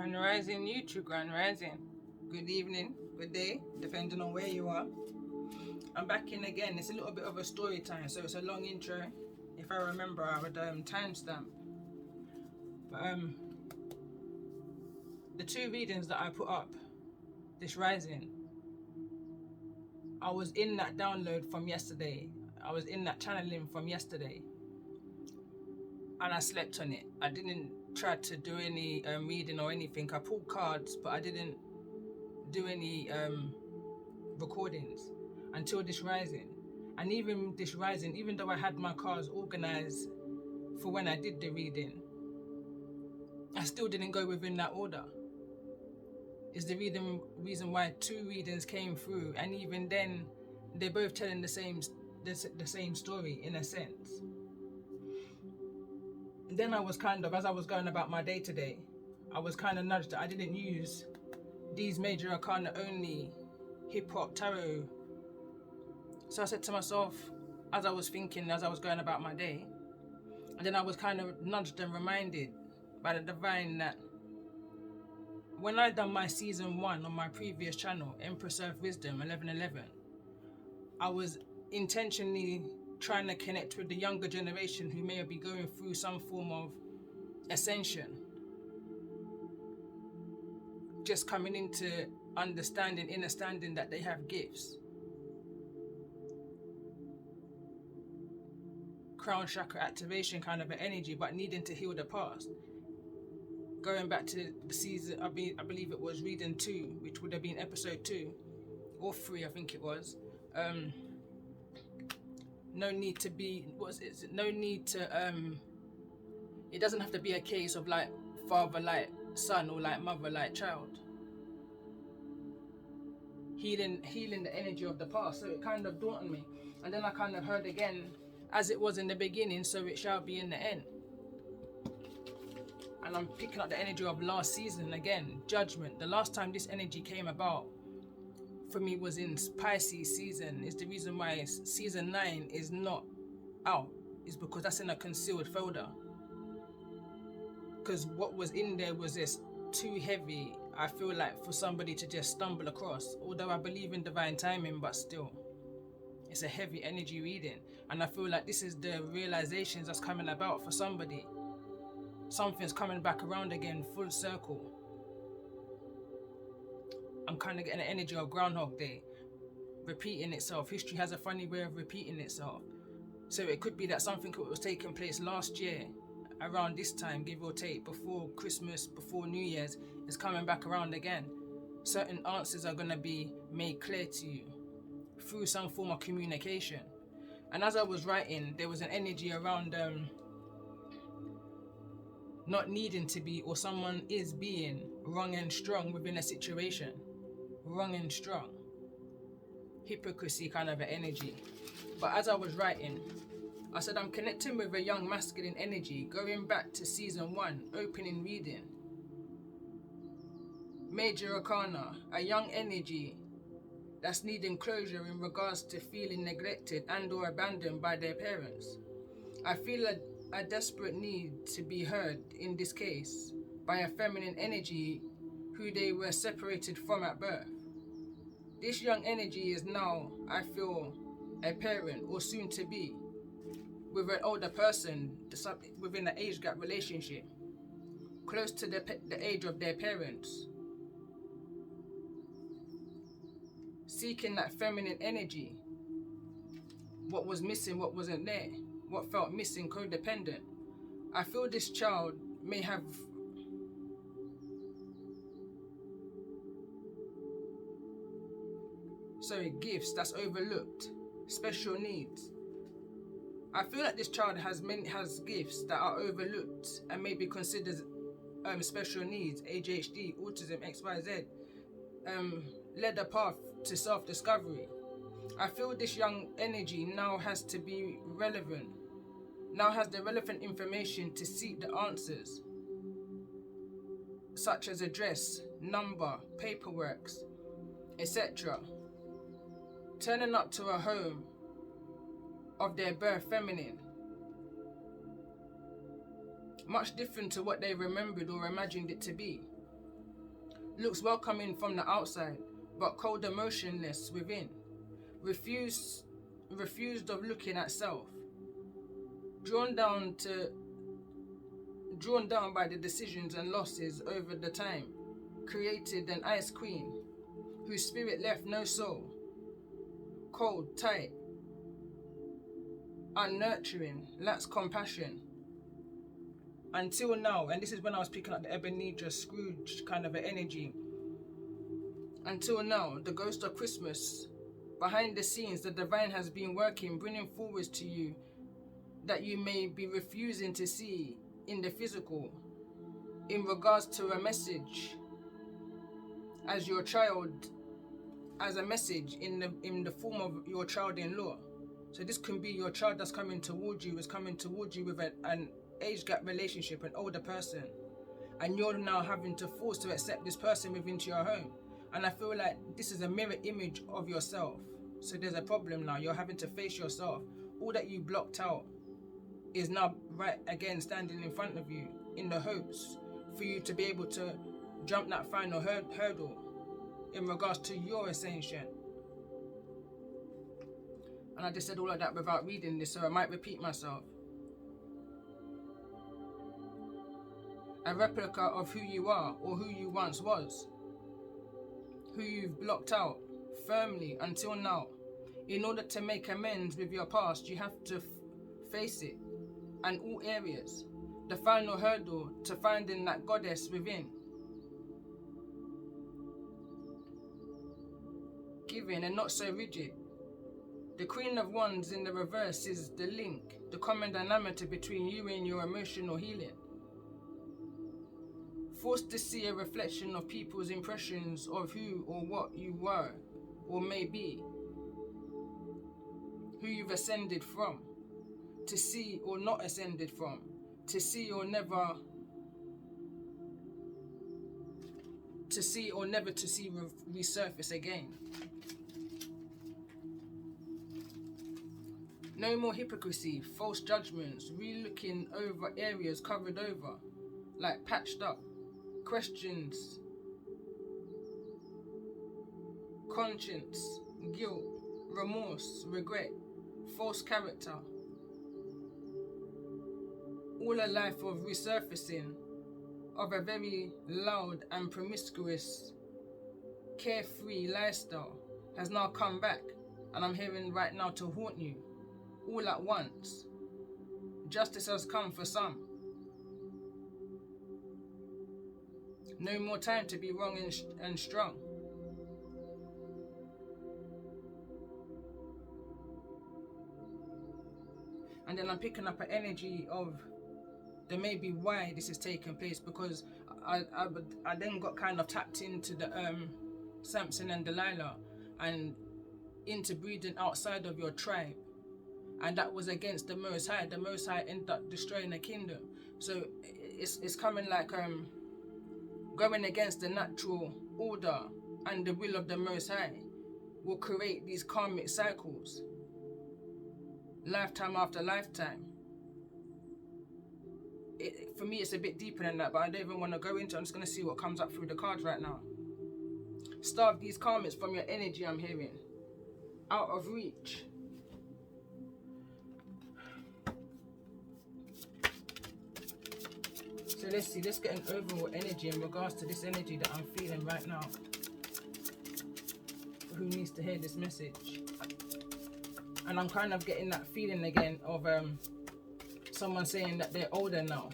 Grand Rising, YouTube Grand Rising. Good evening, good day, depending on where you are. I'm back in again. It's a little bit of a story time, so it's a long intro. If I remember, I would timestamp. But the two readings that I put up this rising, I was in that download from yesterday. I was in that channeling from yesterday, and I slept on it. I didn't try to do any reading or anything. I pulled cards, but I didn't do any recordings until this rising. And even this rising, even though I had my cards organized for when I did the reading, I still didn't go within that order. Is the reason why two readings came through, and even then they're both telling the same story in a sense. And then I was kind of, as I was going about my day to day, I was kind of nudged that I didn't use these major arcana only hip-hop tarot. So I said to myself, as I was thinking, as I was going about my day, and then I was kind of nudged and reminded by the divine that when I done my season 1 on my previous channel, Empress Earth Wisdom 1111, I was intentionally trying to connect with the younger generation who may be going through some form of ascension, just coming into understanding that they have gifts. Crown chakra activation kind of an energy, but needing to heal the past. Going back to the season, I believe it was reading 2, which would have been episode 2 or 3, I think it was. No need to be, it doesn't have to be a case of like father like son or like mother like child. Healing the energy of the past. So it kind of dawned on me. And then I kind of heard again, as it was in the beginning, so it shall be in the end. And I'm picking up the energy of last season again, judgment. The last time this energy came about for me was in Pisces season. Is the reason why season 9 is not out, is because that's in a concealed folder. Because what was in there was just too heavy, I feel like, for somebody to just stumble across. Although I believe in divine timing, but still, it's a heavy energy reading. And I feel like this is the realizations that's coming about for somebody. Something's coming back around again, full circle. I'm kind of getting the energy of Groundhog Day, repeating itself. History has a funny way of repeating itself. So it could be that something that was taking place last year, around this time, give or take, before Christmas, before New Year's, is coming back around again. Certain answers are going to be made clear to you through some form of communication. And as I was writing, there was an energy around not needing to be, or someone is being wrong and strong within a situation. Wrong and strong. Hypocrisy kind of an energy. But as I was writing, I said I'm connecting with a young masculine energy, going back to season 1, opening reading. Major arcana, a young energy that's needing closure in regards to feeling neglected and or abandoned by their parents. I feel a desperate need to be heard in this case by a feminine energy who they were separated from at birth. This young energy is now, I feel, a parent or soon to be with an older person within an age gap relationship, close to the age of their parents, seeking that feminine energy. What was missing, what wasn't there, what felt missing, codependent. I feel this child may have gifts that's overlooked, special needs. I feel like this child has gifts that are overlooked and may be considered special needs, ADHD, autism, XYZ, led a path to self-discovery. I feel this young energy now has to be relevant, now has the relevant information to seek the answers, such as address, number, paperwork, etc. Turning up to a home of their birth feminine, much different to what they remembered or imagined it to be. Looks welcoming from the outside, but cold and motionless within. Refused of looking at self. Drawn down by the decisions and losses over the time. Created an ice queen, whose spirit left no soul. Cold, tight, unnurturing, lacks compassion. Until now, and this is when I was picking up the Ebenezer Scrooge kind of an energy. Until now, the ghost of Christmas, behind the scenes, the divine has been working, bringing forwards to you that you may be refusing to see in the physical, in regards to a message as your child, as a message in the form of your child-in-law. So this can be your child that's coming towards you, is coming towards you with an age gap relationship, an older person, and you're now having to force to accept this person within your home. And I feel like this is a mirror image of yourself. So there's a problem now. You're having to face yourself. All that you blocked out is now right again standing in front of you, in the hopes for you to be able to jump that final hurdle in regards to your ascension. And I just said all of that without reading this, so I might repeat myself. A replica of who you are or who you once was, who you've blocked out firmly until now. In order to make amends with your past, you have to face it, and all areas. The final hurdle to finding that goddess within. Giving and not so rigid. The Queen of Wands in the reverse is the link, the common dynamic between you and your emotional healing. Forced to see a reflection of people's impressions of who or what you were or may be. Who you've ascended from. To see or not ascended from. To see or never to see resurface again. No more hypocrisy, false judgments, re-looking over areas covered over, like patched up, questions, conscience, guilt, remorse, regret, false character. All a life of resurfacing of a very loud and promiscuous, carefree lifestyle has now come back, and I'm hearing right now to haunt you. All at once. Justice has come for some. No more time to be wrong and strong. And then I'm picking up an energy of there may be why this is taking place, because I then got kind of tapped into the Samson and Delilah and into breeding outside of your tribe. And that was against the Most High. The Most High ended up destroying the kingdom. So it's coming like going against the natural order and the will of the Most High will create these karmic cycles, lifetime after lifetime. For me, it's a bit deeper than that, but I don't even want to go into it. I'm just going to see what comes up through the cards right now. Starve these karmics from your energy, I'm hearing. Out of reach. So let's see, let's get an overall energy in regards to this energy that I'm feeling right now. Who needs to hear this message? And I'm kind of getting that feeling again of someone saying that they're older now.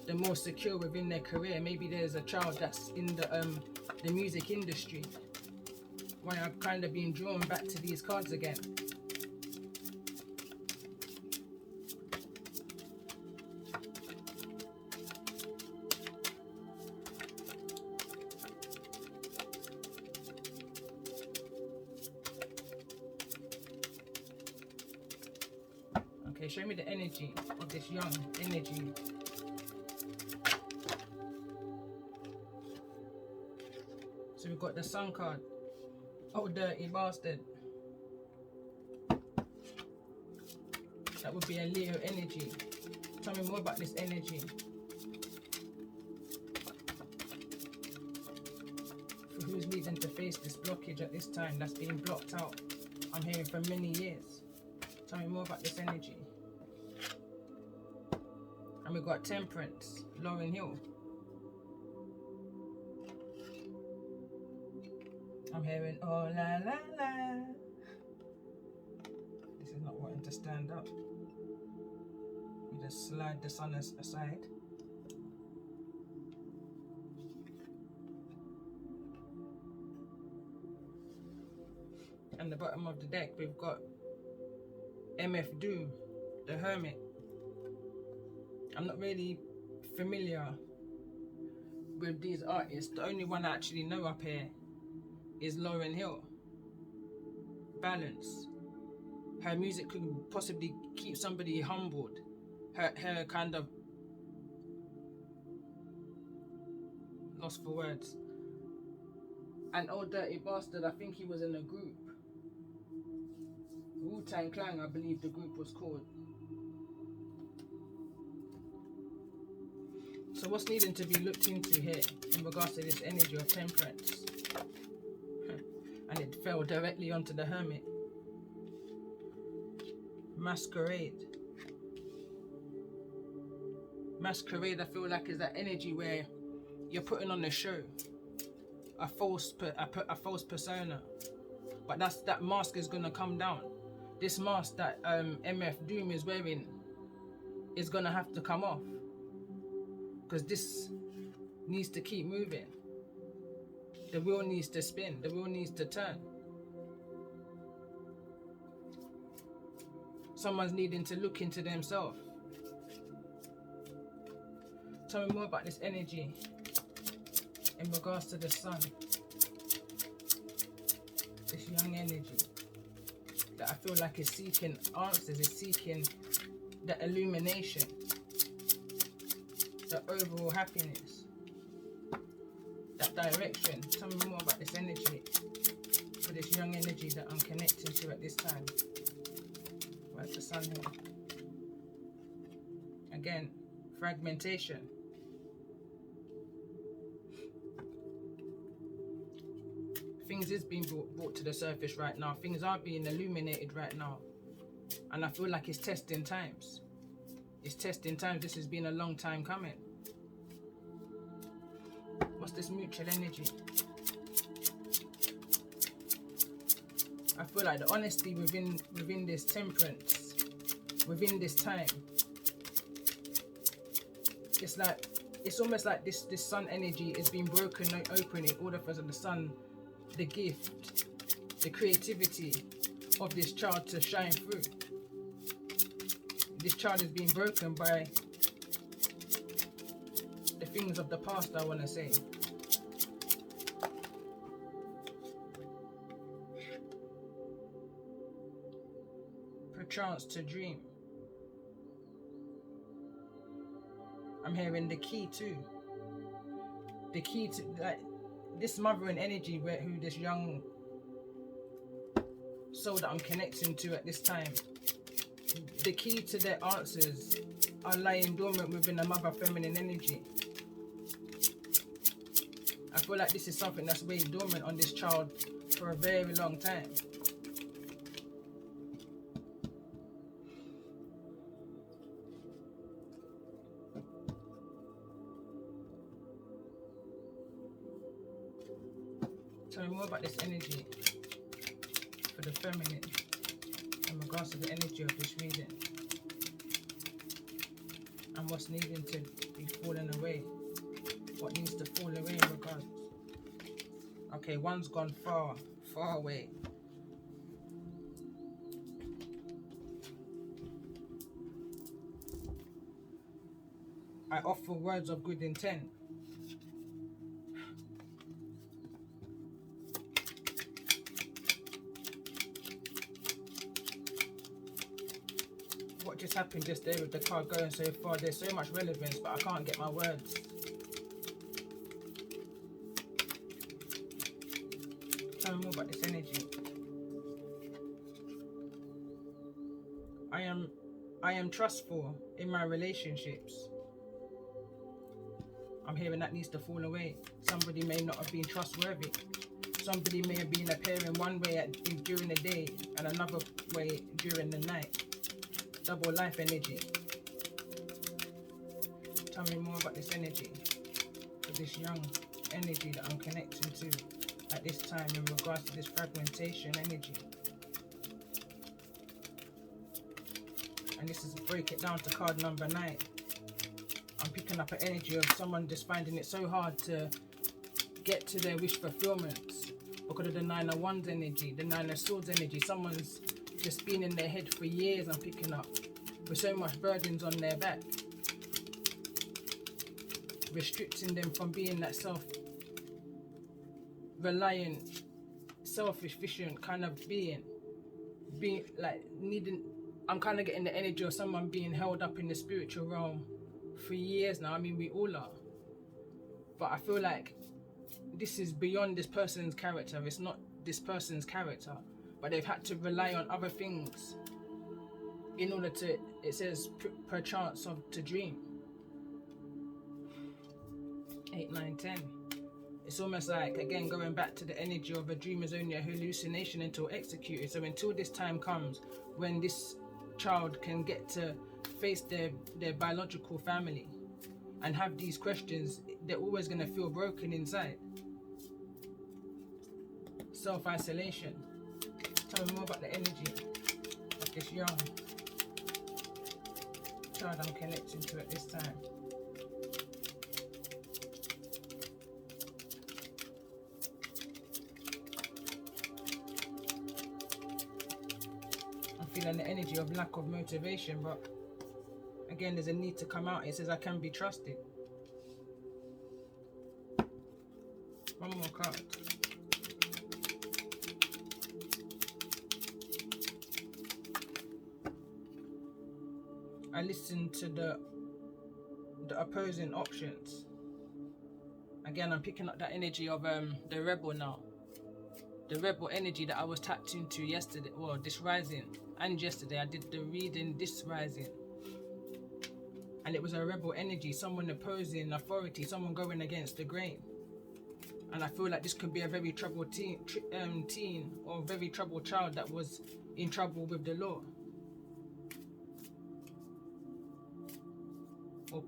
They're more secure within their career. Maybe there's a child that's in the music industry. Why I've kind of been drawn back to these cards again. Okay, show me the energy of this young energy. So we've got the Sun card. Oh, dirty bastard. That would be a Leo energy. Tell me more about this energy. Who's needing to face this blockage at this time that's being blocked out? I'm hearing for many years. Tell me more about this energy. And we got Temperance, Lauryn Hill. I'm hearing oh la la la. This is not wanting to stand up. We just slide the sun aside. And the bottom of the deck, we've got MF Doom, the Hermit. I'm not really familiar with these artists. The only one I actually know up here is Lauryn Hill. Balance. Her music could possibly keep somebody humbled. Her kind of lost for words. An Old Dirty Bastard, I think he was in a group. Wu-Tang Clan, I believe the group was called. So what's needing to be looked into here in regards to this energy of Temperance? And it fell directly onto the Hermit. Masquerade. Masquerade, I feel like, is that energy where you're putting on a show, a false persona, but that mask is gonna come down. This mask that MF Doom is wearing is gonna have to come off, because this needs to keep moving. The wheel needs to spin. The wheel needs to turn. Someone's needing to look into themselves. Tell me more about this energy in regards to the sun. This young energy that I feel like is seeking answers, is seeking the illumination, the overall happiness, that direction. Tell me more about this energy, for this young energy that I'm connecting to at this time. Where's the sun here? Again, fragmentation. Things is being brought to the surface right now. Things are being illuminated right now. And I feel like it's testing times. It's testing times. This has been a long time coming. What's this mutual energy? I feel like the honesty within this Temperance, within this time, it's almost like this sun energy is being broken open in order for the sun, the gift, the creativity of this child to shine through. This child is being broken by the things of the past, I want to say. Perchance to dream. I'm hearing the key too. The key to this mothering energy, who this young soul that I'm connecting to at this time. The key to their answers are lying dormant within the mother feminine energy. I feel like this is something that's way dormant on this child for a very long time. Tell me more about this energy for the feminine in regards to the energy of this reading, and what's needing to be falling away, what needs to fall away in regards. Okay, one's gone far away. I offer words of good intent. What just happened just there with the card going so far? There's so much relevance, but I can't get my words. Tell me more about this energy. I am trustful in my relationships. I'm hearing that needs to fall away. Somebody may not have been trustworthy. Somebody may have been appearing one way during the day and another way during the night. Double life energy. Tell me more about this energy. For this young energy that I'm connecting to at this time in regards to this fragmentation energy. And this is break it down to card number 9. I'm picking up an energy of someone just finding it so hard to get to their wish fulfillments because of the 9 of Wands energy, the 9 of Swords energy. Someone's just been in their head for years, I'm picking up, with so much burdens on their back, restricting them from being that self-reliant, self-efficient kind of being like needing. I'm kind of getting the energy of someone being held up in the spiritual realm for years now. I mean, we all are. But I feel like this is beyond this person's character. It's not this person's character. But they've had to rely on other things in order to, it says, per chance to dream. 8, 9, 10. It's almost like, again, going back to the energy of a dream is only a hallucination until executed. So until this time comes when this child can get to face their biological family and have these questions, they're always going to feel broken inside. Self-isolation. Tell me more about the energy of this young child I'm connecting to at this time. Feeling the energy of lack of motivation, but again, there's a need to come out. It says I can be trusted. One more card. I listened to the opposing options. Again, I'm picking up that energy of the rebel now. The rebel energy that I was tapped into yesterday, well, this rising, and yesterday I did the reading this rising. And it was a rebel energy, someone opposing authority, someone going against the grain. And I feel like this could be a very troubled teen or very troubled child that was in trouble with the law.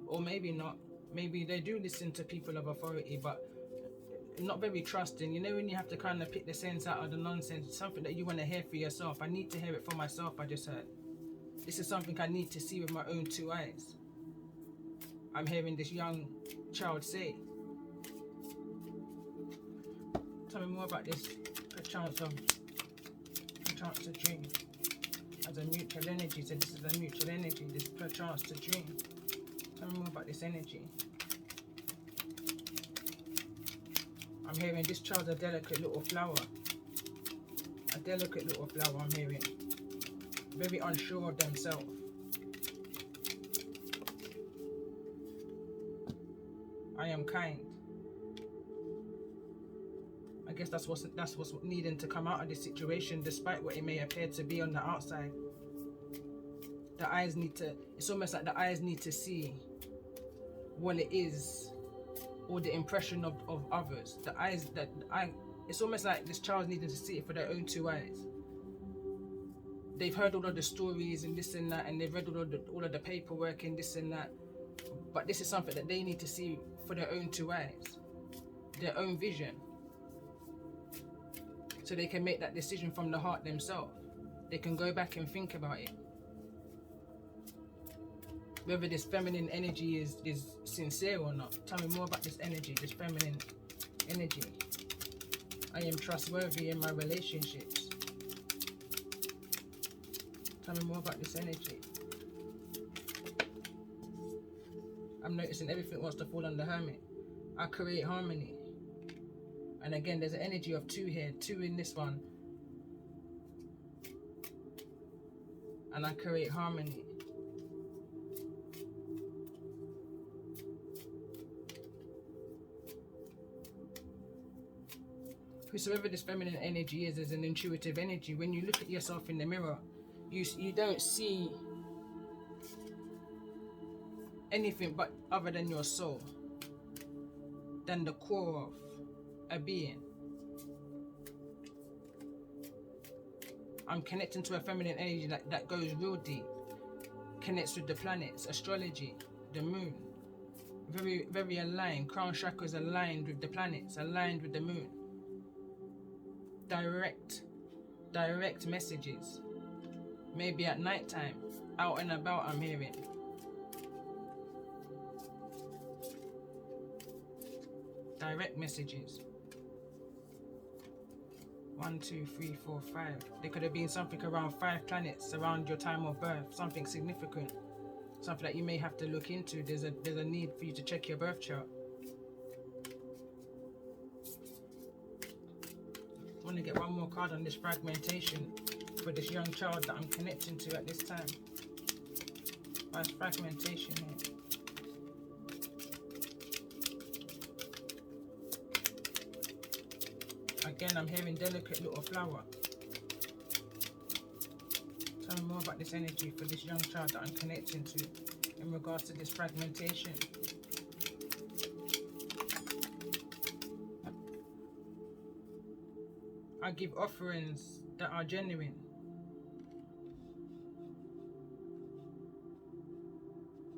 Or maybe not. Maybe they do listen to people of authority, but not very trusting. You know, when you have to kind of pick the sense out of the nonsense, something that you want to hear for yourself. I need to hear it for myself, I just heard. This is something I need to see with my own 2 eyes. I'm hearing this young child say. Tell me more about this. A chance to dream. As a mutual energy, so this is a mutual energy, this per chance to dream. Tell me more about this energy. I'm hearing this child's a delicate little flower. A delicate little flower, I'm hearing. Very unsure of themselves. I am kind. I guess that's what's needing to come out of this situation, despite what it may appear to be on the outside. The eyes need to, it's almost like the eyes need to see what it is, or the impression of others. It's almost like this child needing to see it for their own 2 eyes. They've heard all of the stories and this and that, and they've read all of the paperwork and this and that, but this is something that they need to see for their own 2 eyes, their own vision, so they can make that decision from the heart themselves. They can go back and think about it. Whether this feminine energy is sincere or not. Tell me more about this energy, this feminine energy. I am trustworthy in my relationships. Tell me more about this energy. I'm noticing everything wants to fall on the Hermit. I create harmony. And again, there's an energy of 2 here, 2 in this one. And I create harmony. Whosoever this feminine energy is an intuitive energy. When you look at yourself in the mirror, you don't see anything but other than your soul. than the core of a being. I'm connecting to a feminine energy that goes real deep, connects with the planets, astrology, the moon. Very, very aligned. Crown chakra is aligned with the planets, aligned with the moon. Direct messages. Maybe at night time, out and about, I'm hearing. Direct messages. 1, 2, 3, 4, 5. There could have been something around 5 planets around your time of birth, something significant, something that you may have to look into. There's a need for you to check your birth chart. I want to get one more card on this fragmentation for this young child that I'm connecting to at this time. Why is fragmentation here? Again, I'm hearing delicate little flower. Tell me more about this energy for this young child that I'm connecting to in regards to this fragmentation. I give offerings that are genuine.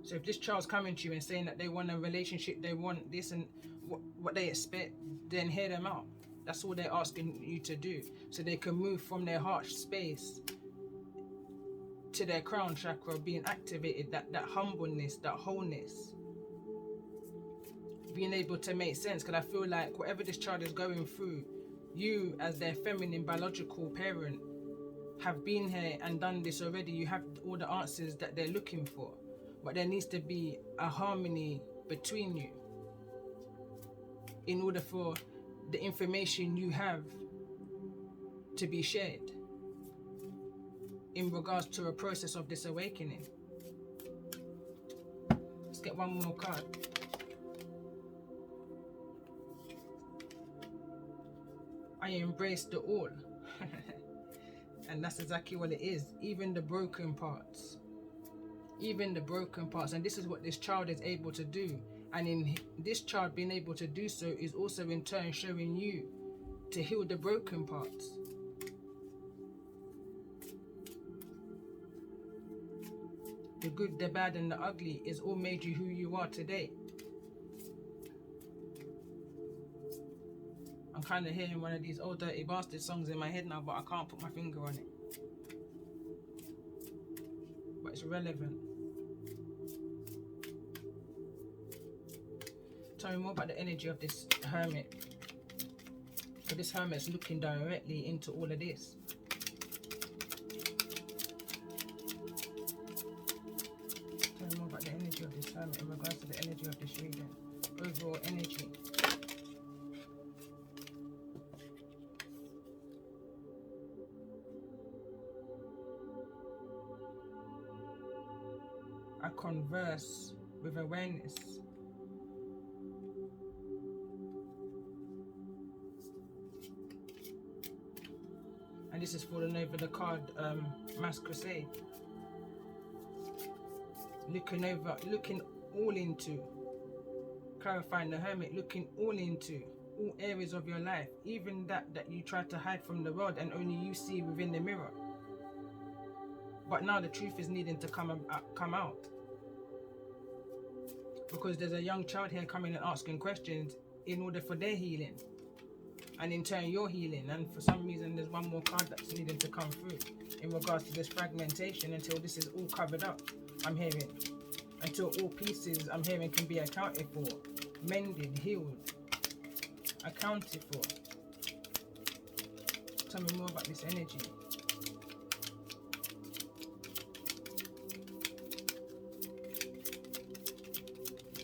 So if this child's coming to you and saying that they want a relationship, they want this and what they expect, then hear them out. That's all they're asking you to do. So they can move from their heart space to their crown chakra being activated, that humbleness, that wholeness. Being able to make sense, because I feel like whatever this child is going through, you as their feminine biological parent have been here and done this already. You have all the answers that they're looking for. But there needs to be a harmony between you in order for the information you have to be shared in regards to a process of this awakening. Let's get one more card. I embrace the all. And that's exactly what it is. Even the broken parts. Even the broken parts. And this is what this child is able to do. And in this child being able to do so is also in turn showing you to heal the broken parts. The good, the bad, and the ugly is all made you who you are today. I'm kind of hearing one of these old dirty bastard songs in my head now, but I can't put my finger on it. But it's relevant. Tell me more about the energy of this hermit. So this hermit's looking directly into all of this. Tell me more about the energy of this hermit in regards to the energy of this reading. Overall energy. I converse with awareness. And this is falling over the card, Mass Crusade. Looking all into, clarifying the hermit, looking all into all areas of your life, even that you try to hide from the world and only you see within the mirror. But now the truth is needing to come out. Because there's a young child here coming and asking questions in order for their healing. And in turn, your healing. And for some reason, there's one more card that's needing to come through in regards to this fragmentation until this is all covered up, I'm hearing. Until all pieces, I'm hearing, can be accounted for, mended, healed, accounted for. Tell me more about this energy.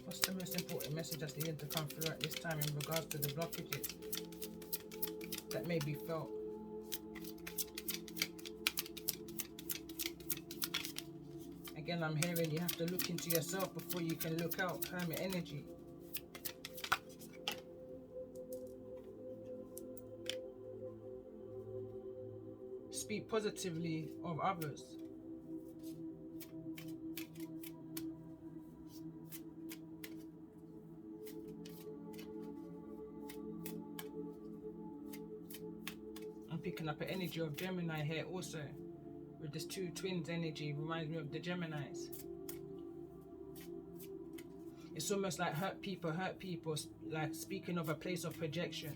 What's the most important message that's needed to come through at this time in regards to the blockages that may be felt? Again, I'm hearing you have to look into yourself before you can look out. Hermit energy. Speak positively of others. picking up an energy of Gemini here also. With this two twins energy, reminds me of the Geminis. It's almost like hurt people, like speaking of a place of projection.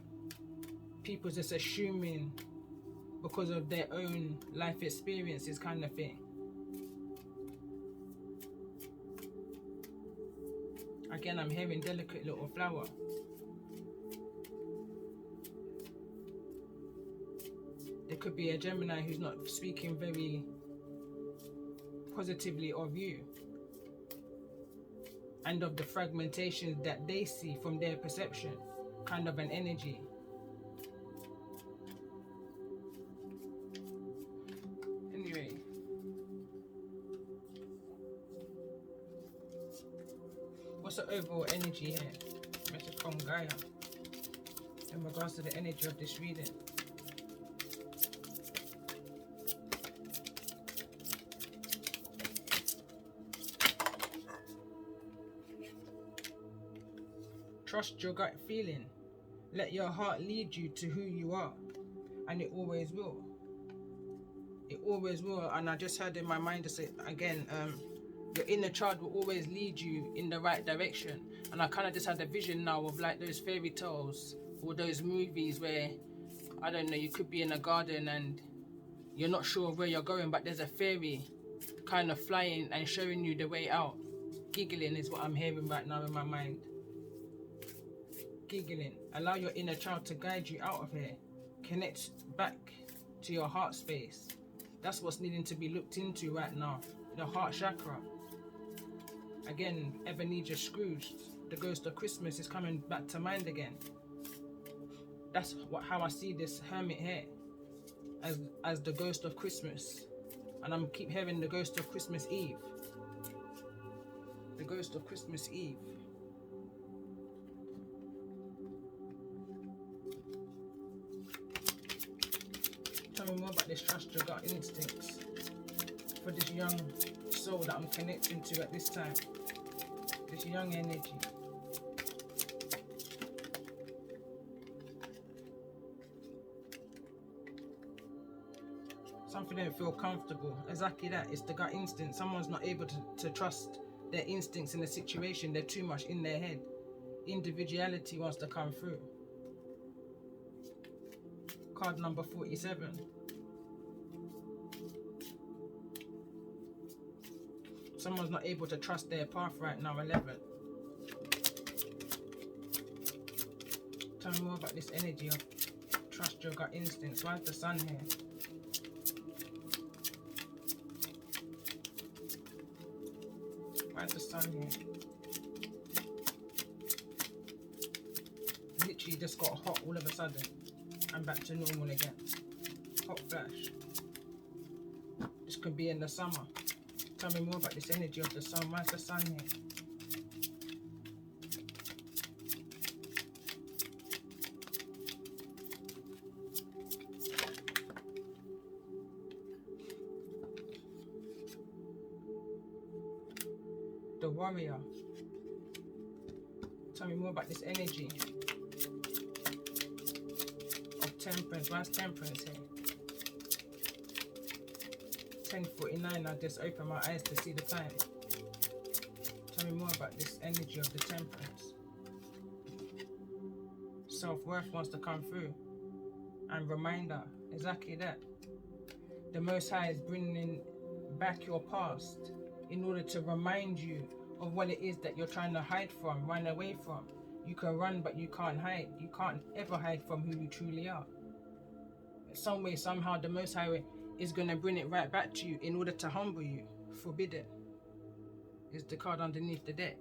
People just assuming because of their own life experiences kind of thing. Again, I'm hearing delicate little flower. There could be a Gemini who's not speaking very positively of you and of the fragmentation that they see from their perception, kind of an energy. Anyway, what's the overall energy here? Message from Gaia in regards to the energy of this reading. Trust your gut feeling. Let your heart lead you to who you are. And it always will. It always will. And I just heard in my mind to say again, your inner child will always lead you in the right direction. And I kind of just had a vision now of like those fairy tales or those movies where, I don't know, you could be in a garden and you're not sure where you're going, but there's a fairy kind of flying and showing you the way out. Giggling is what I'm hearing right now in my mind. Giggling. Allow your inner child to guide you out of here. Connect back to your heart space. That's what's needing to be looked into right now. The heart chakra. Again, Ebenezer Scrooge, the ghost of Christmas is coming back to mind again. That's how I see this hermit here, as the ghost of Christmas. And I'm keep hearing the ghost of Christmas Eve. The ghost of Christmas Eve. Tell me more about this trust your gut instincts for this young soul that I'm connecting to at this time. This young energy. Something don't feel comfortable. Exactly that. It's the gut instinct. Someone's not able to trust their instincts in the situation. They're too much in their head. Individuality wants to come through. Card number 47. Someone's not able to trust their path right now. 11. Tell me more about this energy of trust your gut instincts. Why is the sun here? Why is the sun here? Literally just got hot all of a sudden. And back to normal again. Hot flash. This could be in the summer. Tell me more about this energy of the sun. Why is the sun here? The warrior. Tell me more about this energy of temperance. Why is temperance here? 10:49. I just opened my eyes to see the time. Tell me more about this energy of the temperance. Self-worth wants to come through. And reminder. Exactly that. The Most High is bringing back your past in order to remind you of what it is that you're trying to hide from, run away from. You can run, but you can't hide. You can't ever hide from who you truly are. Some way, somehow, the Most High is going to bring it right back to you in order to humble you. Forbidden is the card underneath the deck.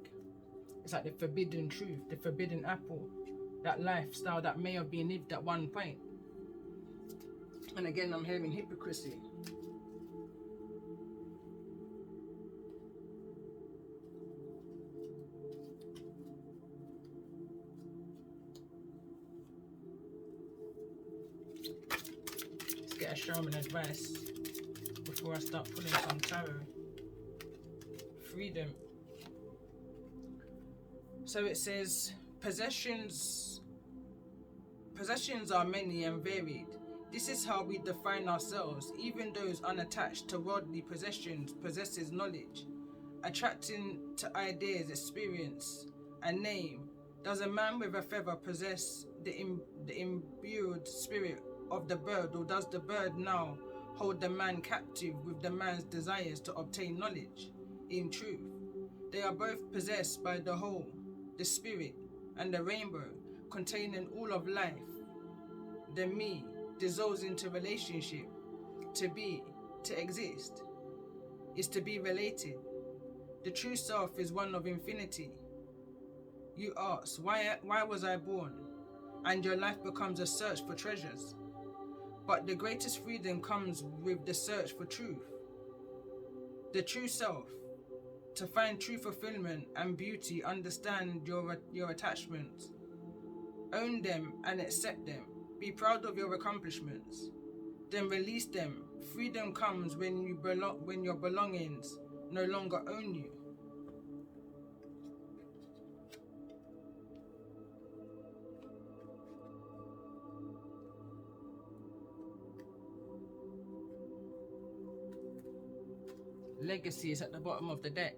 It's like the forbidden truth, the forbidden apple, that lifestyle that may have been lived at one point. And again, I'm hearing hypocrisy. Let's get a shaman advice before I start pulling some tarot. Freedom. So it says, possessions are many and varied. This is how we define ourselves. Even those unattached to worldly possessions possesses knowledge. Attracting to ideas, experience, and name. Does a man with a feather possess the imbued spirit of the bird, or does the bird now hold the man captive with the man's desires to obtain knowledge? In truth, they are both possessed by the whole, the spirit, and the rainbow, containing all of life. The me dissolves into relationship. To be, to exist, is to be related. The true self is one of infinity. You ask, why was I born? And your life becomes a search for treasures. But the greatest freedom comes with the search for truth. The true self. To find true fulfillment and beauty, understand your attachments. Own them and accept them. Be proud of your accomplishments. Then release them. Freedom comes when your belongings no longer own you. Legacy is at the bottom of the deck.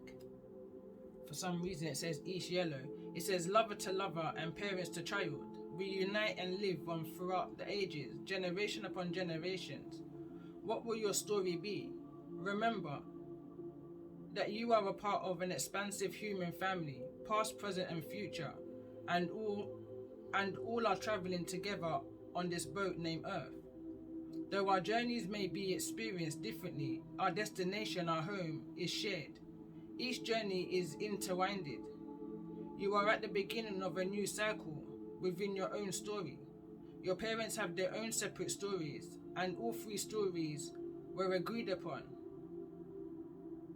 For some reason it says East Yellow. It says lover to lover and parents to child. Reunite and live on throughout the ages, generation upon generations. What will your story be? Remember that you are a part of an expansive human family, past, present and future, and all are traveling together on this boat named Earth. Though our journeys may be experienced differently, our destination, our home, is shared. Each journey is intertwined. You are at the beginning of a new cycle within your own story. Your parents have their own separate stories, and all three stories were agreed upon,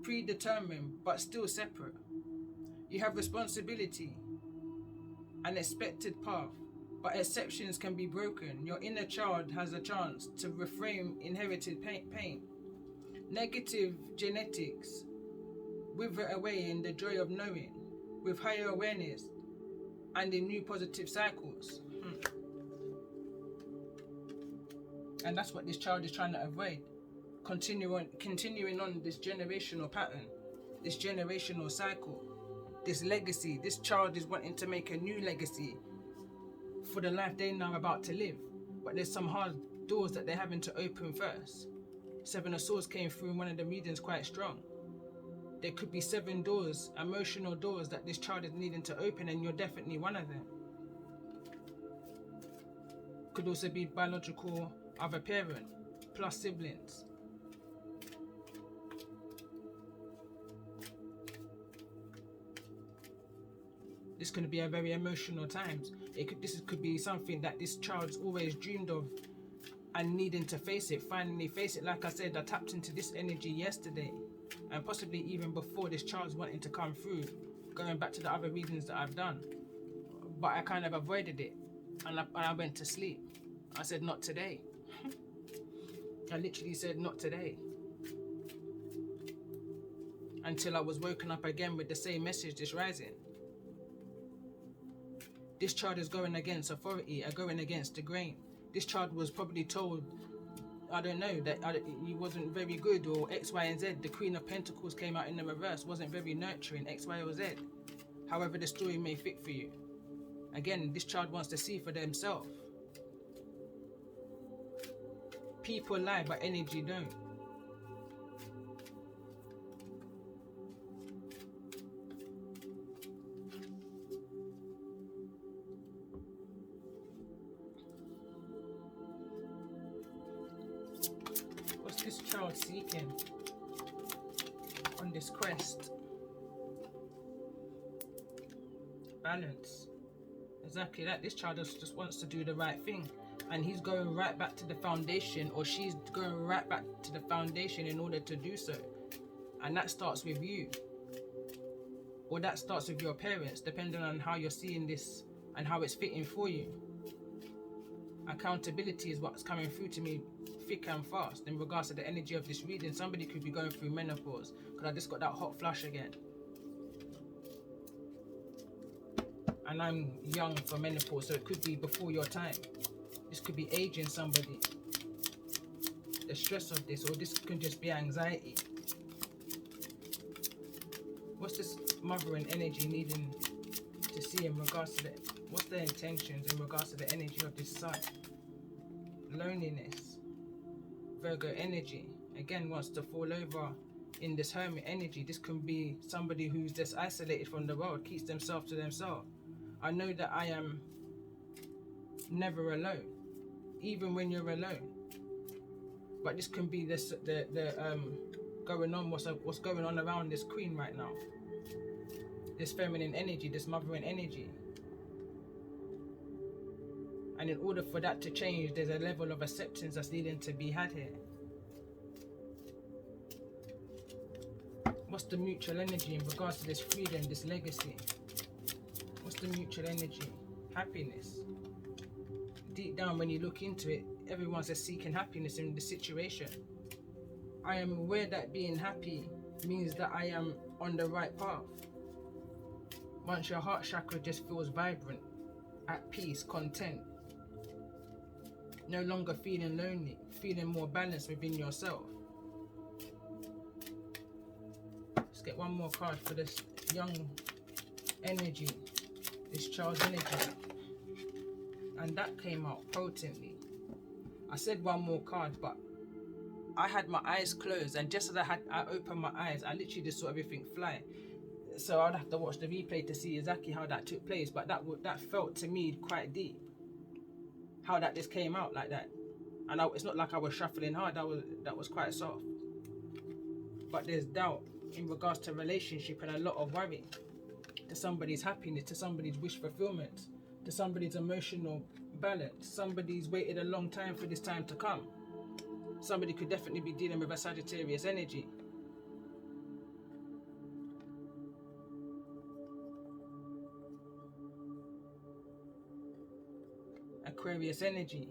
predetermined, but still separate. You have responsibility, an expected path, but exceptions can be broken. Your inner child has a chance to reframe inherited pain. Negative genetics wither away in the joy of knowing, with higher awareness and in new positive cycles. And that's what this child is trying to avoid. Continuing on this generational pattern, this generational cycle, this legacy. This child is wanting to make a new legacy for the life they're now about to live. But there's some hard doors that they're having to open first. 7 of Swords came through in one of the readings quite strong. There could be 7 doors, emotional doors, that this child is needing to open, and you're definitely one of them. Could also be biological other parent, plus siblings. This could be a very emotional times. This could be something that this child's always dreamed of and needing to face it, finally face it. Like I said, I tapped into this energy yesterday, and possibly even before this child's wanting to come through, going back to the other readings that I've done. But I kind of avoided it, and I went to sleep. I said, not today. I literally said, not today. Until I was woken up again with the same message this rising. This child is going against authority, going against the grain. This child was probably told, I don't know, that he wasn't very good, or X, Y, and Z. The Queen of Pentacles came out in the reverse, wasn't very nurturing, X, Y, or Z. However the story may fit for you. Again, this child wants to see for themselves. People lie, but energy don't. What's this child seeking on this quest? Balance. Exactly that. This child just wants to do the right thing, and he's going right back to the foundation, or she's going right back to the foundation in order to do so. And that starts with you, or that starts with your parents, depending on how you're seeing this and how it's fitting for you. Accountability is what's coming through to me thick and fast in regards to the energy of this reading. Somebody could be going through menopause, because I just got that hot flush again. And I'm young for menopause, so it could be before your time. This could be aging somebody. the stress of this, or this can just be anxiety. What's this mothering energy needing to see in regards to what's their intentions in regards to the energy of this sun? Loneliness. Virgo energy, again, wants to fall over in this hermit energy. This can be somebody who's just isolated from the world, keeps themselves to themselves. I know that I am never alone, even when you're alone. But this can be this going on, what's going on around this queen right now. This feminine energy, this mothering energy. And in order for that to change, there's a level of acceptance that's needing to be had here. What's the mutual energy in regards to this freedom, this legacy? What's the mutual energy? Happiness. Deep down, when you look into it, everyone's just seeking happiness in the situation. I am aware that being happy means that I am on the right path. Once your heart chakra just feels vibrant, at peace, content, no longer feeling lonely, feeling more balanced within yourself. Let's get one more card for this young energy, this child's energy. And that came out potently. I said one more card, but I had my eyes closed, and just as I opened my eyes, I literally just saw everything fly. So I'd have to watch the replay to see exactly how that took place, but that felt to me quite deep. How that just came out like that. And it's not like I was shuffling hard, that was quite soft. But there's doubt in regards to relationship and a lot of worry. To somebody's happiness, to somebody's wish fulfillment, to somebody's emotional balance. Somebody's waited a long time for this time to come. Somebody could definitely be dealing with a Sagittarius energy. Aquarius energy.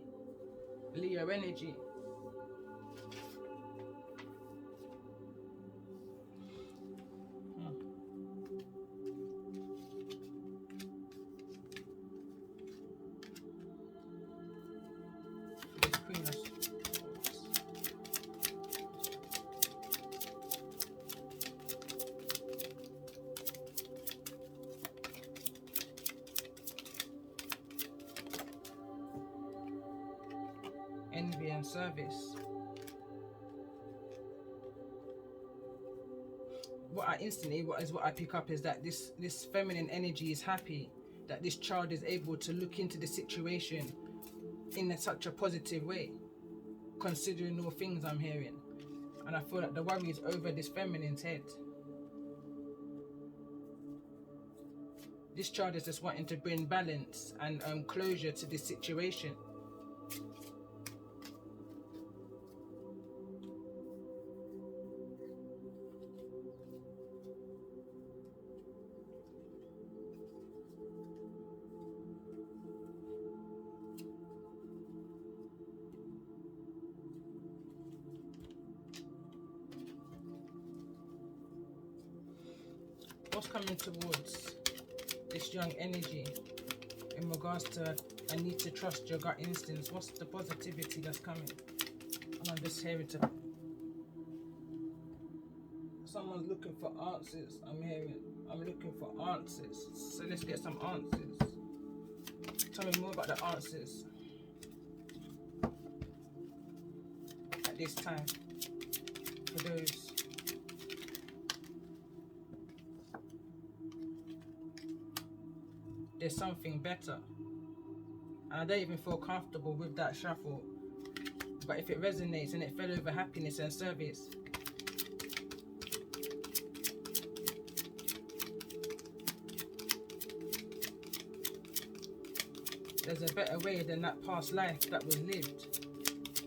Leo energy. Envy and service. What I pick up is that this feminine energy is happy that this child is able to look into the situation in such a positive way, considering all things I'm hearing. And I feel that the worry is over this feminine's head. This child is just wanting to bring balance and closure to this situation. What's coming towards this young energy in regards to I need to trust your gut instincts? What's the positivity that's coming? And I'm just hearing someone's looking for answers. I'm looking for answers. So let's get some answers. Tell me more about the answers at this time for those. There's something better. And I don't even feel comfortable with that shuffle. But if it resonates and it fell over happiness and service, there's a better way than that past life that was lived.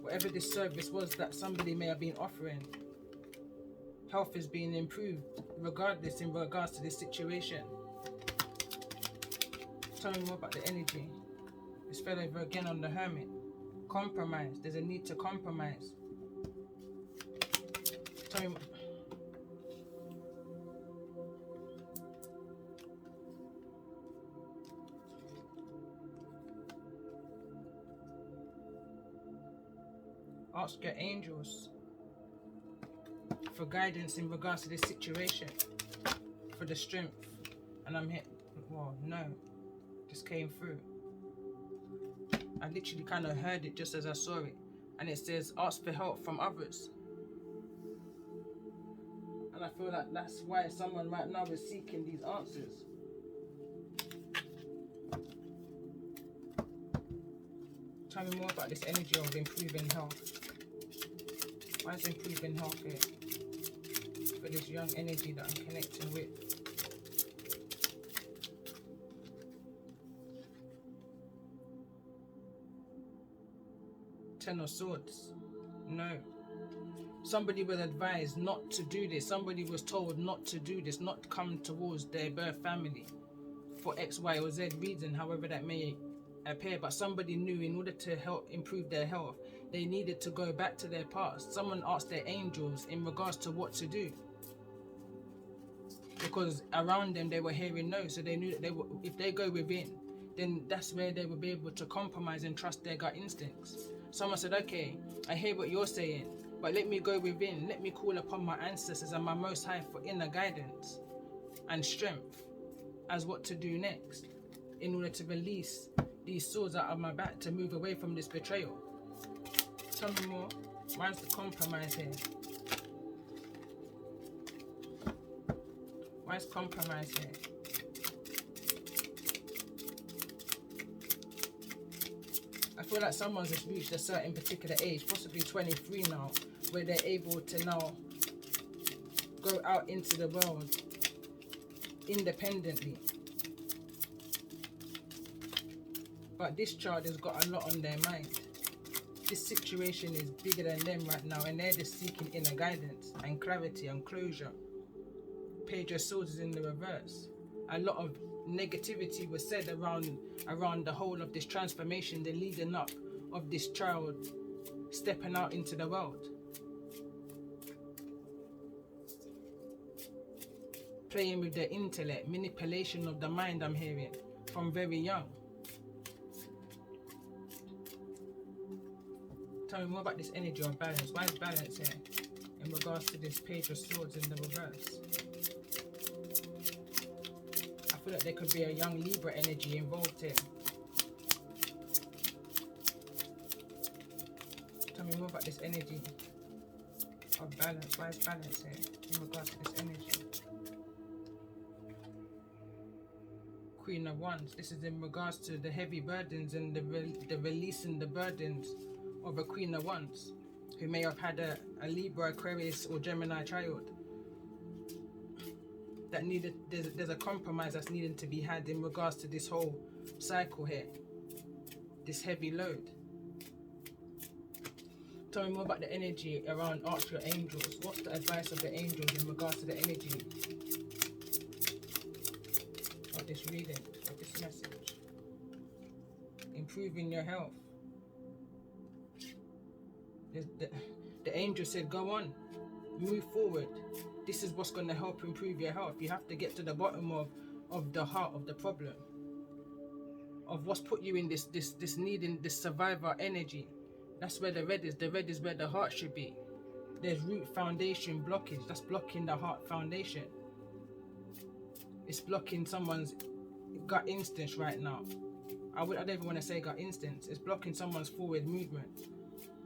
Whatever this service was that somebody may have been offering, health is being improved regardless in regards to this situation. Tell me more about the energy. It's fell over again on the Hermit. Compromise. There's a need to compromise. Tell me more. Ask your angels for guidance in regards to this situation, for the strength. And I'm here. Well, no, just came through. I literally kind of heard it just as I saw it. And it says, ask for help from others. And I feel like that's why someone right now is seeking these answers. Tell me more about this energy of improving health. Why is improving health here? For this young energy that I'm connecting with. Ten of Swords. No. Somebody was advised not to do this. Somebody was told not to do this, not come towards their birth family for X, Y, or Z reason, however that may appear. But somebody knew in order to help improve their health, they needed to go back to their past. Someone asked their angels in regards to what to do. Because around them they were hearing no, so they knew that if they go within, then that's where they will be able to compromise and trust their gut instincts. Someone said, okay, I hear what you're saying, but let me go within. Let me call upon my ancestors and my Most High for inner guidance and strength as what to do next in order to release these swords out of my back to move away from this betrayal. Tell me more. Why is the compromise here? Why is compromise here? I feel like someone's just reached a certain particular age, possibly 23 now, where they're able to now go out into the world independently. But this child has got a lot on their mind. This situation is bigger than them right now, and they're just seeking inner guidance and clarity and closure. Page of Swords is in the reverse. A lot of negativity was said around the whole of this transformation, the leading up of this child stepping out into the world. Playing with the intellect, manipulation of the mind, I'm hearing, from very young. Tell me more about this energy of balance. Why is balance here in regards to this Page of Swords in the reverse? I feel like there could be a young Libra energy involved here. Tell me more about this energy of balance. Why is balance here in regards to this energy? Queen of Wands. This is in regards to the heavy burdens and the releasing the burdens of a Queen of Wands who may have had a Libra, Aquarius, or Gemini child. That needed, there's a compromise that's needing to be had in regards to this whole cycle here, this heavy load. Tell me more about the energy around Ask Your Angels. What's the advice of the angels in regards to the energy of this reading, of this message? Improving your health. The angel said, go on, move forward. This is what's going to help improve your health. You have to get to the bottom of the heart of the problem, of what's put you in this needing this survivor energy. That's where the red is. The red is where the heart should be. There's root foundation blockage. That's blocking the heart foundation. It's blocking someone's gut instincts right now. I don't even want to say gut instincts. It's blocking someone's forward movement.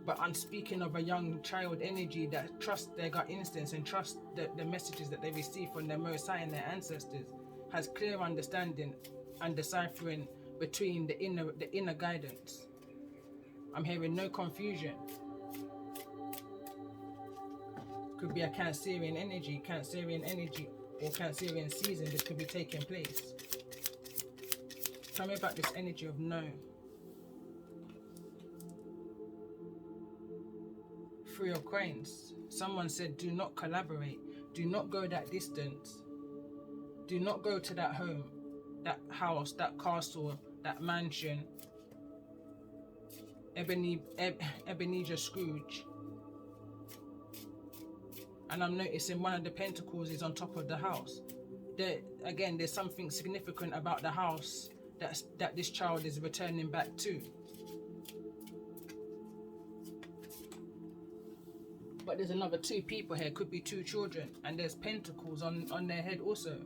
But I'm speaking of a young child energy that trusts their gut instincts and trusts the messages that they receive from their Most High and their ancestors, has clear understanding and deciphering between the inner guidance. I'm hearing no confusion. Could be a Cancerian energy, or Cancerian season. This could be taking place. Tell me about this energy of no. Three of Coins. Someone said, do not collaborate. Do not go that distance. Do not go to that home, that house, that castle, that mansion. Ebenezer Scrooge. And I'm noticing one of the pentacles is on top of the house. Again, there's something significant about the house that this child is returning back to. But there's another two people here, could be two children, and there's pentacles on their head also.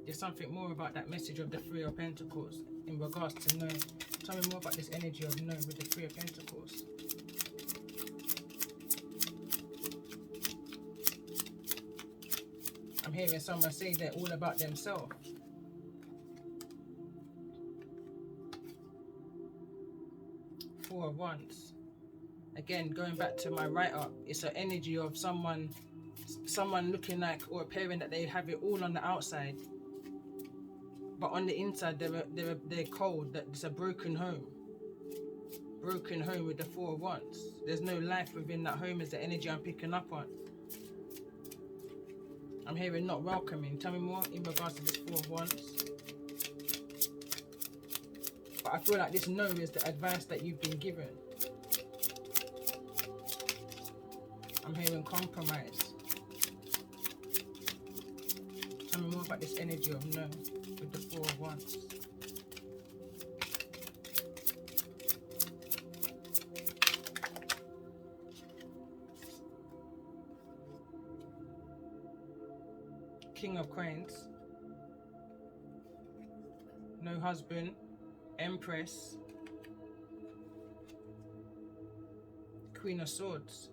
There's something more about that message of the Three of Pentacles in regards to no. Tell me more about this energy of no with the Three of Pentacles. I'm hearing someone say they're all about themselves. Four of Wands. Again, going back to my write-up, it's an energy of someone looking like or appearing that they have it all on the outside, but on the inside they're cold. That it's a broken home. Broken home with the Four of Wands. There's no life within that home is the energy I'm picking up on. I'm hearing not welcoming. Tell me more in regards to this Four of Wands. But I feel like this no is the advice that you've been given. I'm hearing compromise. Tell me more about this energy of no with the Four of Wands. King of Coins. No husband. Empress. Queen of Swords.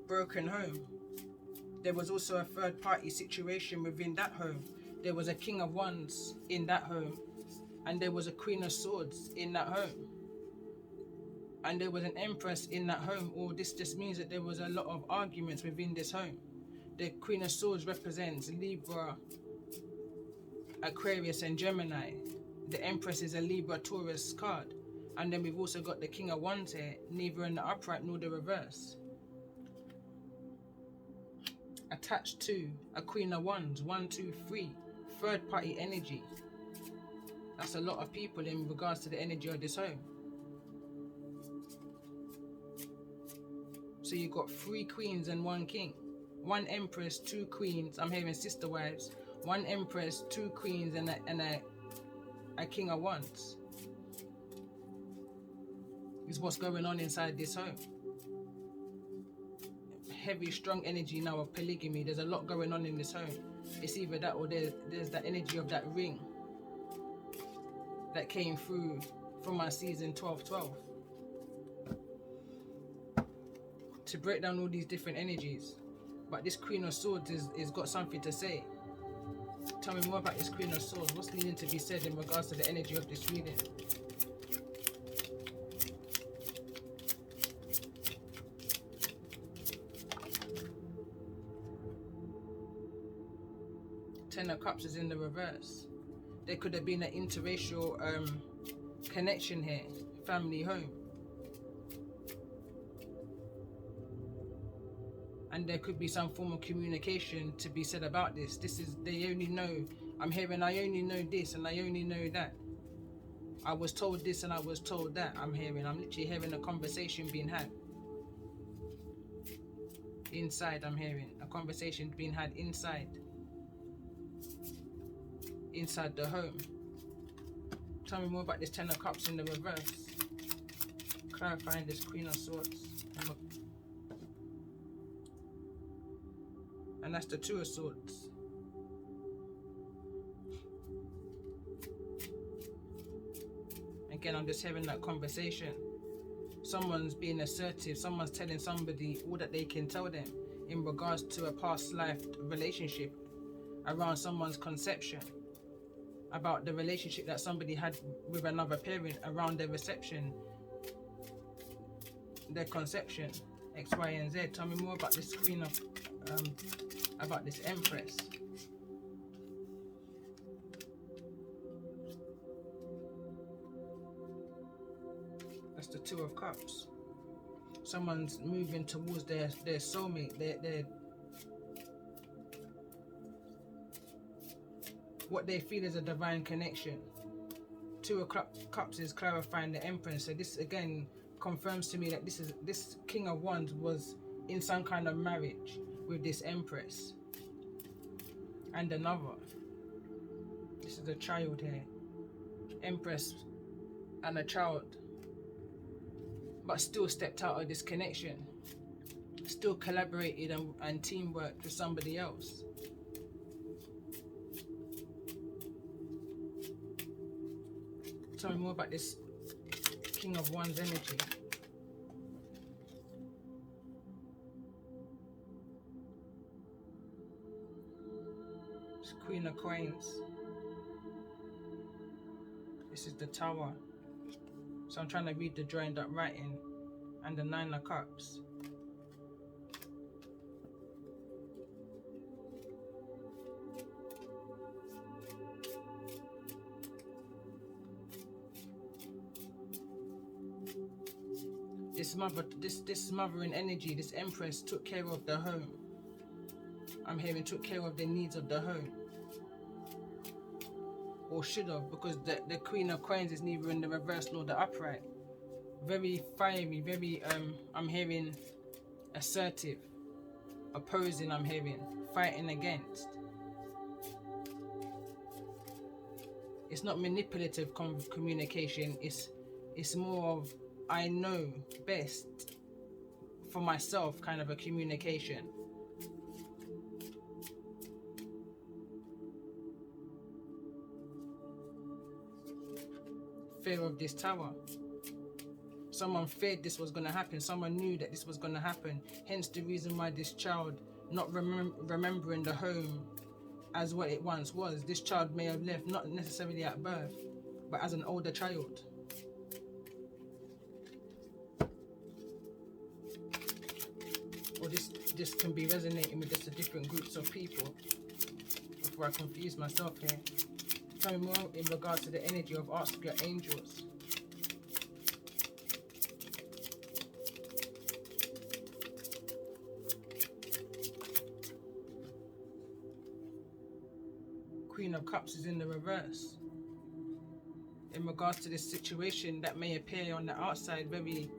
Broken home. There was also a third party situation within that home. There was a King of Wands in that home, and there was a Queen of Swords in that home, and there was an Empress in that home. Or this just means that there was a lot of arguments within this home. The Queen of Swords represents Libra, Aquarius and Gemini. The Empress is a Libra Taurus card. And then we've also got the King of Wands here, neither in the upright nor the reverse. Attached to a Queen of Wands, 1, 2, 3, third party energy. That's a lot of people in regards to the energy of this home. So you've got 3 queens and 1 king. 1 empress, 2 queens. I'm hearing sister wives. 1 empress, 2 queens, and a King of Wands. Is what's going on inside this home. Heavy, strong energy now of polygamy. There's a lot going on in this home. It's either that or there's that energy of that ring that came through from our season 12-12. To break down all these different energies. But this Queen of Swords is got something to say. Tell me more about this Queen of Swords. What's needing to be said in regards to the energy of this reading? Ten of Cups is in the reverse. There could have been an interracial connection here. Family home. And there could be some form of communication to be said about this. This is, they only know, I'm hearing I only know this and I only know that. I was told this and I was told that. I'm literally hearing a conversation being had. Inside, I'm hearing a conversation being had inside. Inside the home. Tell me more about this Ten of Cups in the reverse. Clarifying this Queen of Swords. And that's the Two of Swords. Again, I'm just having that conversation. Someone's being assertive. Someone's telling somebody all that they can tell them in regards to a past life relationship around someone's conception. About the relationship that somebody had with another parent around their reception, their conception, X, Y, and Z. Tell me more about this Queen of, about this Empress. That's the Two of Cups. Someone's moving towards their soulmate, their what they feel is a divine connection. Two of Cups is clarifying the Empress. So this again confirms to me that this King of Wands was in some kind of marriage with this Empress. and another. This is a child here. Empress and a child. But still stepped out of this connection. Still collaborated and teamworked with somebody else. Tell me more about this King of Wands energy. It's Queen of Coins. This is the Tower. So I'm trying to read the joined up writing. And the Nine of Cups. This mothering energy, this Empress took care of the home. I'm hearing took care of the needs of the home. Or should have, because the Queen of Coins is neither in the reverse nor the upright. Very fiery, very I'm hearing assertive, opposing, I'm hearing fighting against. It's not manipulative communication, it's more of I know best for myself kind of a communication. Fear of this Tower. Someone feared this was going to happen. Someone knew that this was going to happen. Hence the reason why this child, not remembering the home as what it once was, this child may have left, not necessarily at birth, but as an older child. Or this can be resonating with just the different groups of people. Before I confuse myself here. Tell me more in regards to the energy of ask your angels. Queen of Cups is in the reverse. In regards to this situation that may appear on the outside very,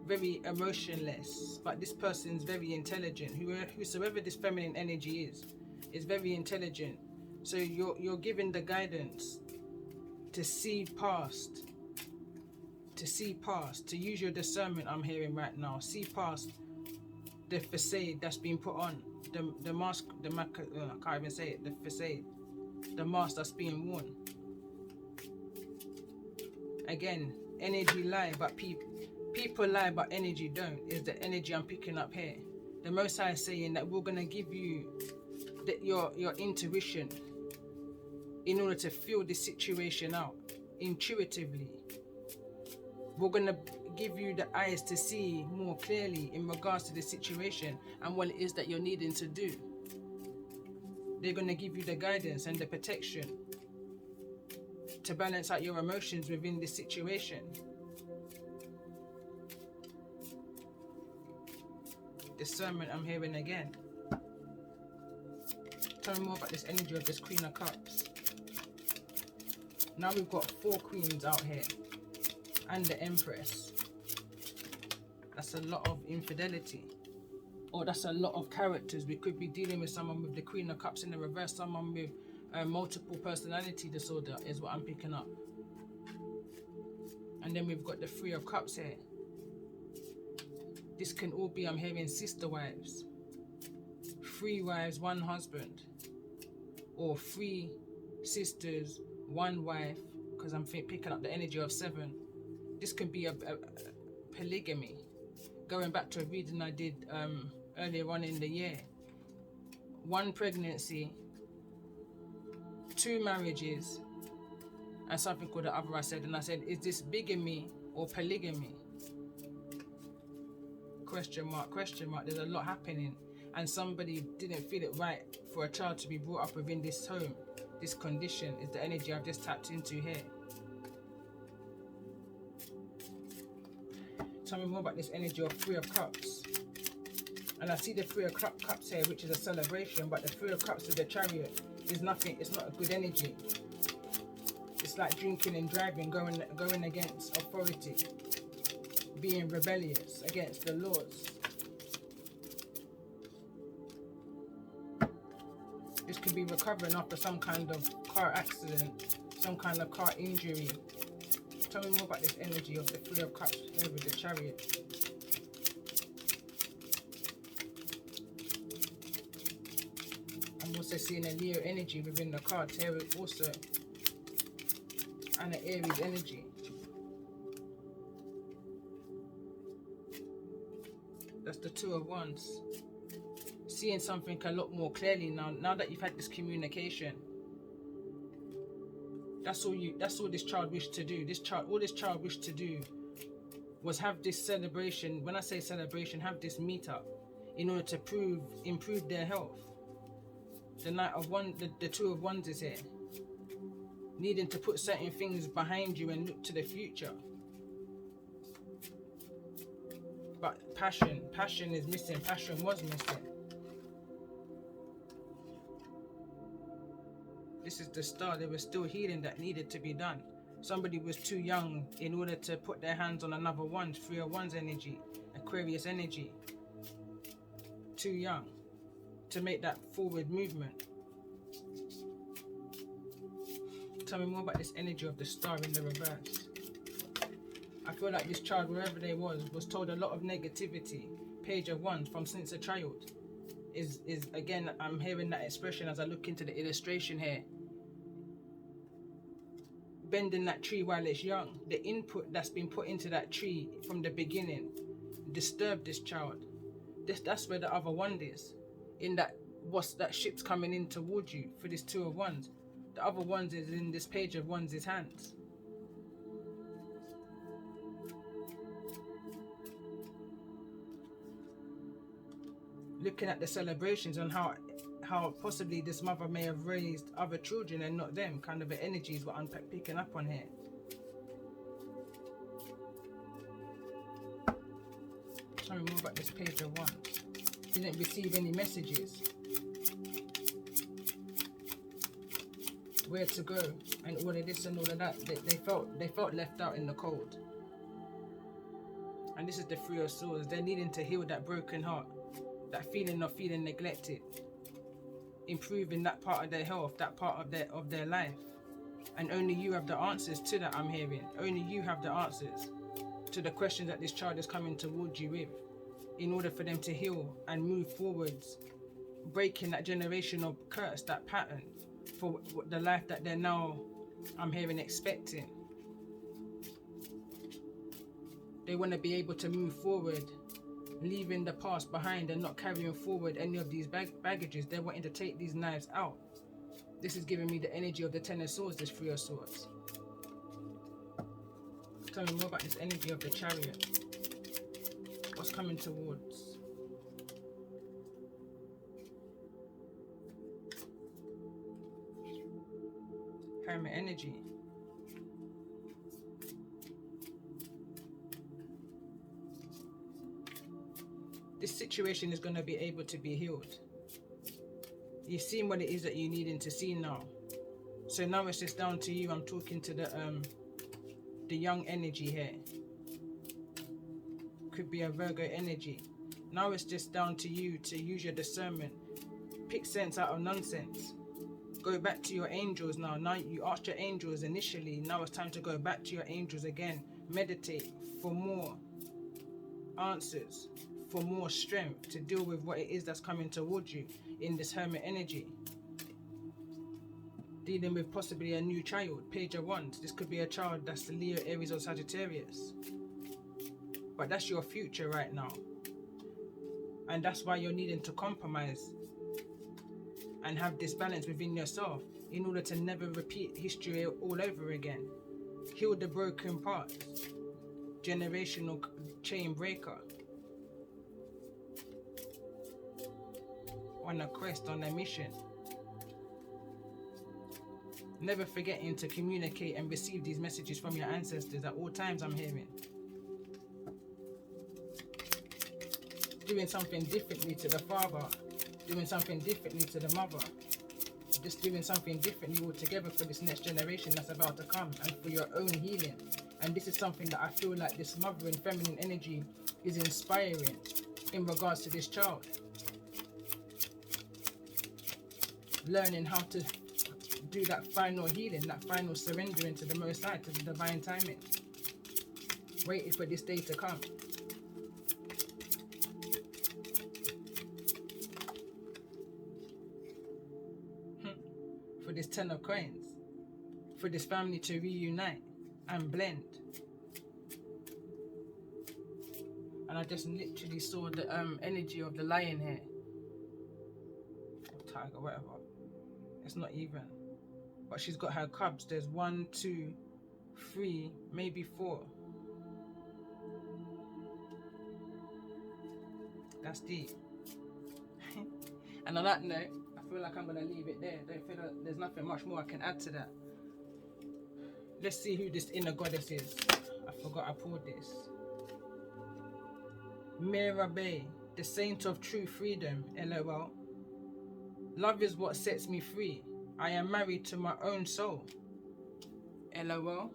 very emotionless, but this person's very intelligent. Whosoever this feminine energy is very intelligent. So you're given the guidance to see past, to use your discernment. I'm hearing right now. See past the facade that's been put on, the mask, I can't even say it. The facade. The mask that's being worn. Again, energy lie, but people lie, but energy don't. Is the energy I'm picking up here. The Most High is saying that we're gonna give you your intuition in order to feel this situation out intuitively. We're gonna give you the eyes to see more clearly in regards to the situation and what it is that you're needing to do. They're going to give you the guidance and the protection to balance out your emotions within this situation. Discernment I'm hearing again. Tell me more about this energy of this Queen of Cups. Now we've got 4 queens out here and the Empress. That's a lot of infidelity. Or that's a lot of characters. We could be dealing with someone with the Queen of Cups in the reverse, someone with multiple personality disorder is what I'm picking up. And then we've got the 3 of Cups here. This can all be, I'm hearing, sister wives. 3 wives, 1 husband. Or 3 sisters, 1 wife, because I'm picking up the energy of 7. This can be a polygamy. Going back to a reading I did earlier on in the year. 1 pregnancy, 2 marriages, and something called the other I said. And I said, is this bigamy or polygamy? Question mark, question mark. There's a lot happening. And somebody didn't feel it right for a child to be brought up within this home. This condition is the energy I've just tapped into here. Tell me more about this energy of 3 of Cups. And I see the 3 of Cups here, which is a celebration, but the 3 of Cups with the Chariot is nothing. It's not a good energy. It's like drinking and driving, going against authority, being rebellious against the laws. This could be recovering after some kind of car accident, some kind of car injury. Tell me more about this energy of the Three of Cups here with the Chariot. I'm also seeing a Leo energy within the cards here also, and an Aries energy. That's the Two of Wands. Seeing something a lot more clearly now that you've had this communication. That's all this child wished to do. All this child wished to do was have this celebration. When I say celebration, have this meetup in order to improve their health. The Knight of Wands, the Two of Wands is here. Needing to put certain things behind you and look to the future. But passion is missing. Passion was missing. This is the start. There was still healing that needed to be done. Somebody was too young in order to put their hands on another one. Three of Wands energy, Aquarius energy. Too young to make that forward movement. Tell me more about this energy of the Star in the reverse. I feel like this child, wherever they was told a lot of negativity. Page of Wands from since a child. Is again, I'm hearing that expression as I look into the illustration here. Bending that tree while it's young. The input that's been put into that tree from the beginning disturbed this child. That's where the other wand is. In that ship's coming in towards you for this Two of Wands. The other Wands is in this Page of Wands' hands. Looking at the celebrations and how possibly this mother may have raised other children and not them, kind of the energies what I'm picking up on here. Tell me more about this Page of Wands. Didn't receive any messages. Where to go and all of this and all of that. They felt left out in the cold. And this is the Three of Swords. They're needing to heal that broken heart. That feeling of feeling neglected, improving that part of their health, that part of their life, and only you have the answers to that. I'm hearing only you have the answers to the questions that this child is coming towards you with, in order for them to heal and move forwards, breaking that generational curse, that pattern, for the life that they're now, I'm hearing, expecting. They want to be able to move forward, leaving the past behind and not carrying forward any of these baggages. They're wanting to take these knives out. This is giving me the energy of the Ten of Swords, this Three of Swords. Tell me more about this energy of the Chariot. What's coming towards? Hermit energy. This situation is going to be able to be healed. You've seen what it is that you're needing to see now. So now it's just down to you. I'm talking to the young energy here. Could be a Virgo energy. Now it's just down to you to use your discernment. Pick sense out of nonsense. Go back to your angels now. Now you asked your angels initially. Now it's time to go back to your angels again. Meditate for more answers, for more strength to deal with what it is that's coming towards you in this Hermit energy. Dealing with possibly a new child, Page of Wands. This could be a child that's the Leo, Aries or Sagittarius. But that's your future right now. And that's why you're needing to compromise and have this balance within yourself in order to never repeat history all over again. Heal the broken parts. Generational chain breaker. On a quest, on a mission. Never forgetting to communicate and receive these messages from your ancestors at all times, I'm hearing. Doing something differently to the father. Doing something differently to the mother. Just doing something differently altogether for this next generation that's about to come and for your own healing. And this is something that I feel like this mothering feminine energy is inspiring in regards to this child. learning how to do that final healing, that final surrendering to the Most High, to the divine timing. Waiting for this day to come. For this 10 of coins. For this family to reunite and blend. And I just literally saw the energy of the lion here. Or tiger, whatever. It's not even. But she's got her cubs. There's 1, 2, 3, maybe 4. That's deep. And on that note, I feel like I'm going to leave it there. I don't feel like there's nothing much more I can add to that. Let's see who this inner goddess is. I forgot I pulled this. Mirabai, the saint of true freedom, LOL. Love is what sets me free. I am married to my own soul. LOL.